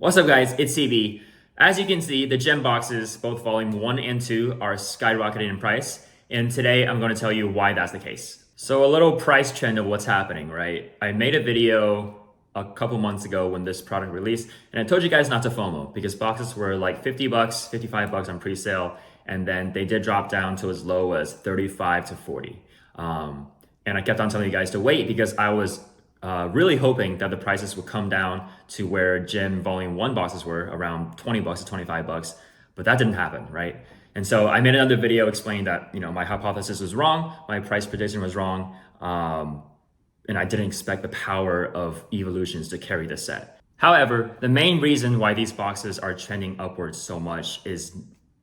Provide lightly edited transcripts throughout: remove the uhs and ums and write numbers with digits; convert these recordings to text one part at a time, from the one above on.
What's up guys, it's CB. As you can see, the gem boxes, both volume 1 and 2, are skyrocketing in price, and today I'm going to tell you why that's the case. So a little price trend of what's happening, right? I made a video a couple months ago when this product released, and I told you guys not to FOMO because boxes were like 50 bucks, 55 bucks on pre-sale, and then they did drop down to as low as 35 to 40. And I kept on telling you guys to wait because I was really hoping that the prices would come down to where Gem Volume 1 boxes were around 20 bucks to 25 bucks, but that didn't happen, right? And so I made another video explaining that, my hypothesis was wrong, my price prediction was wrong, and I didn't expect the power of evolutions to carry this set. However, the main reason why these boxes are trending upwards so much is,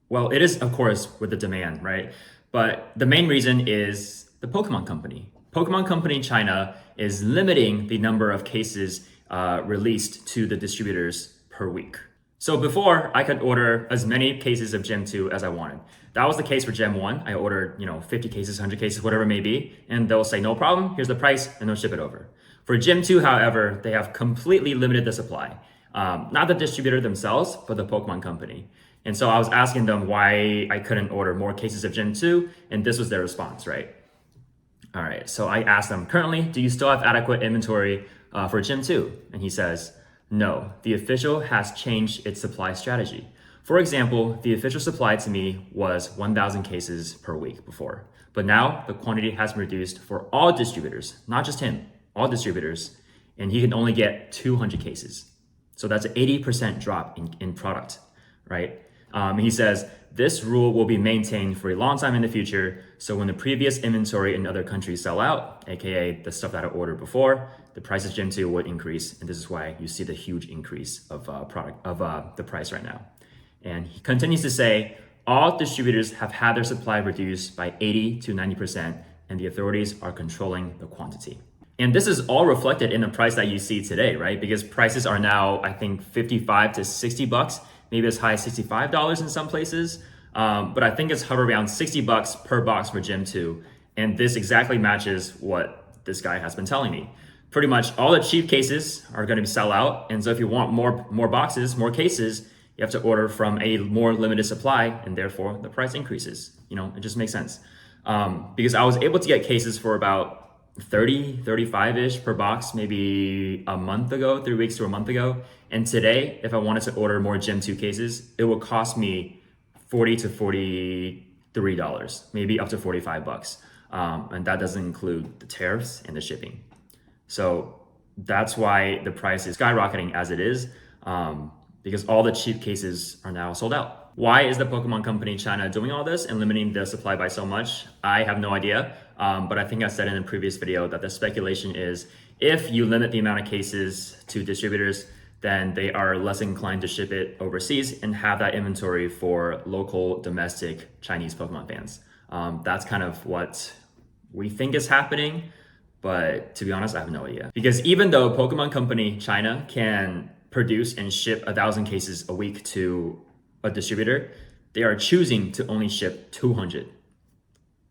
well, it is of course with the demand, right? But the main reason is the Pokemon Company. Pokemon Company China is limiting the number of cases released to the distributors per week. So before, I could order as many cases of Gem 2 as I wanted. That was the case for Gem 1. I ordered, 50 cases, 100 cases, whatever it may be, and they'll say, no problem, here's the price, and they'll ship it over. For Gem 2, however, they have completely limited the supply. Not the distributor themselves, but the Pokemon Company. And so I was asking them why I couldn't order more cases of Gem 2, and this was their response, right? All right, so I asked them, currently, do you still have adequate inventory for Gem 2? And he says, no, the official has changed its supply strategy. For example, the official supply to me was 1,000 cases per week before, but now the quantity has been reduced for all distributors, not just him, all distributors, and he can only get 200 cases. So that's an 80% drop in product, right? He says, this rule will be maintained for a long time in the future. So when the previous inventory in other countries sell out, AKA the stuff that I ordered before, the price of Gem 2 would increase. And this is why you see the huge increase of the price right now. And he continues to say, all distributors have had their supply reduced by 80 to 90%, and the authorities are controlling the quantity. And this is all reflected in the price that you see today, right? Because prices are now, I think, 55 to 60 bucks. Maybe as high as $65 in some places, but I think it's hovered around 60 bucks per box for Gem 2, and this exactly matches what this guy has been telling me. Pretty much all the cheap cases are going to sell out, and so if you want more boxes, more cases, you have to order from a more limited supply, and therefore the price increases. It just makes sense. Because I was able to get cases for about 30, 35-ish per box, maybe a month ago, 3 weeks to a month ago. And today, if I wanted to order more Gem 2 cases, it would cost me $40 to $43, maybe up to 45 bucks. And that doesn't include the tariffs and the shipping. So that's why the price is skyrocketing as it is, because all the cheap cases are now sold out. Why is the Pokemon Company China doing all this and limiting the supply by so much? I have no idea, but I think I said in a previous video that the speculation is if you limit the amount of cases to distributors, then they are less inclined to ship it overseas and have that inventory for local, domestic Chinese Pokemon fans. That's kind of what we think is happening, but to be honest, I have no idea. Because even though Pokemon Company China can produce and ship 1,000 cases a week to a distributor, they are choosing to only ship 200.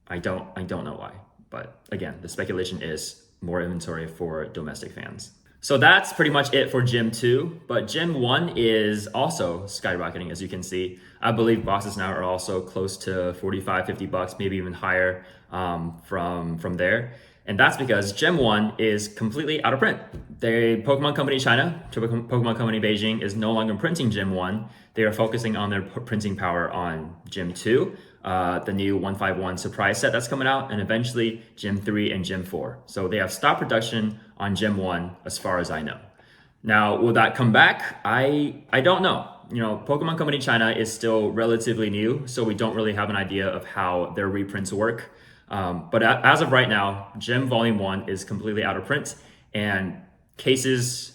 I don't know why, but again, the speculation is more inventory for domestic fans. So that's pretty much it for Gem 2, but Gem 1 is also skyrocketing, as you can see. I believe boxes now are also close to 45, 50 bucks, maybe even higher from there. And that's because Gem 1 is completely out of print. The Pokemon Company China, Pokemon Company Beijing, is no longer printing Gem 1. They are focusing on their printing power on Gem 2, the new 151 surprise set that's coming out, and eventually Gem 3 and Gem 4. So they have stopped production on Gem 1 as far as I know. Now, will that come back? I don't know. Pokemon Company China is still relatively new, so we don't really have an idea of how their reprints work. But as of right now, Gem Volume 1 is completely out of print, and cases,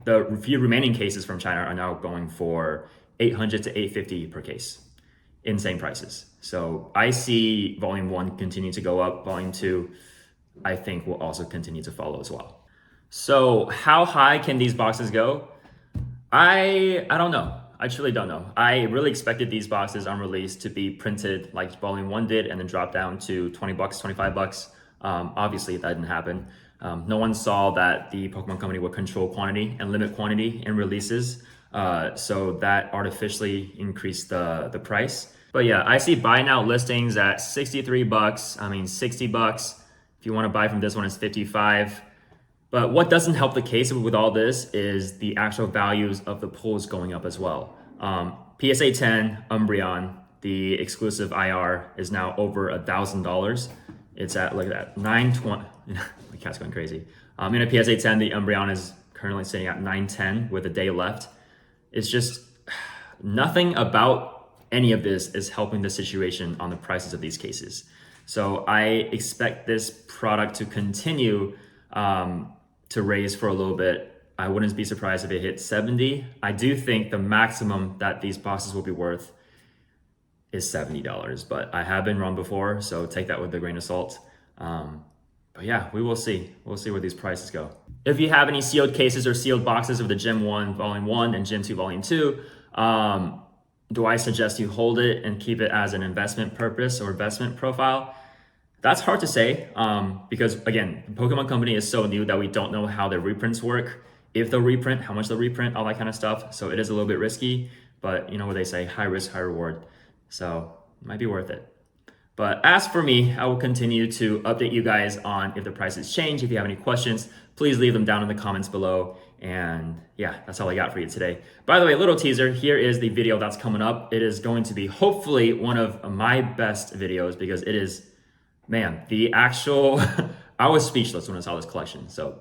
the few remaining cases from China are now going for 800 to 850 per case. Insane prices. So I see Volume 1 continue to go up. Volume 2, I think, will also continue to follow as well. So how high can these boxes go? I don't know. I truly don't know. I really expected these boxes on release to be printed like Volume 1 did and then drop down to 20 bucks, 25 bucks. Obviously, that didn't happen. No one saw that the Pokemon Company would control quantity and limit quantity in releases. So that artificially increased the price. But yeah, I see buy now listings at 63 bucks. I mean, 60 bucks. If you want to buy from this one, it's 55. But what doesn't help the case with all this is the actual values of the pools going up as well. PSA 10 Umbreon, the exclusive IR, is now over $1,000. It's at, look at that, 920. My cat's going crazy. In a PSA 10, the Umbreon is currently sitting at 910 with a day left. It's just nothing about any of this is helping the situation on the prices of these cases. So I expect this product to continue to raise for a little bit. I wouldn't be surprised if it hit 70. I do think the maximum that these boxes will be worth is $70, but I have been wrong before, so take that with a grain of salt. But yeah, we will see. We'll see where these prices go. If you have any sealed cases or sealed boxes of the Gem 1 Volume 1 and Gem 2 Volume 2, do I suggest you hold it and keep it as an investment purpose or investment profile? That's hard to say because, again, the Pokemon Company is so new that we don't know how their reprints work, if they'll reprint, how much they'll reprint, all that kind of stuff. So it is a little bit risky, but you know what they say, high risk, high reward. So it might be worth it. But as for me, I will continue to update you guys on if the prices change. If you have any questions, please leave them down in the comments below. And yeah, that's all I got for you today. By the way, a little teaser, here is the video that's coming up. It is going to be hopefully one of my best videos because it is, man, the actual, I was speechless when I saw this collection. So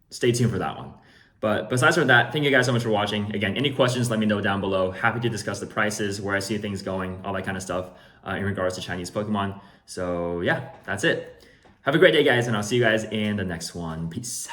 stay tuned for that one. But besides from that, thank you guys so much for watching. Again, any questions, let me know down below. Happy to discuss the prices, where I see things going, all that kind of stuff in regards to Chinese Pokemon. So yeah, that's it. Have a great day, guys, and I'll see you guys in the next one. Peace.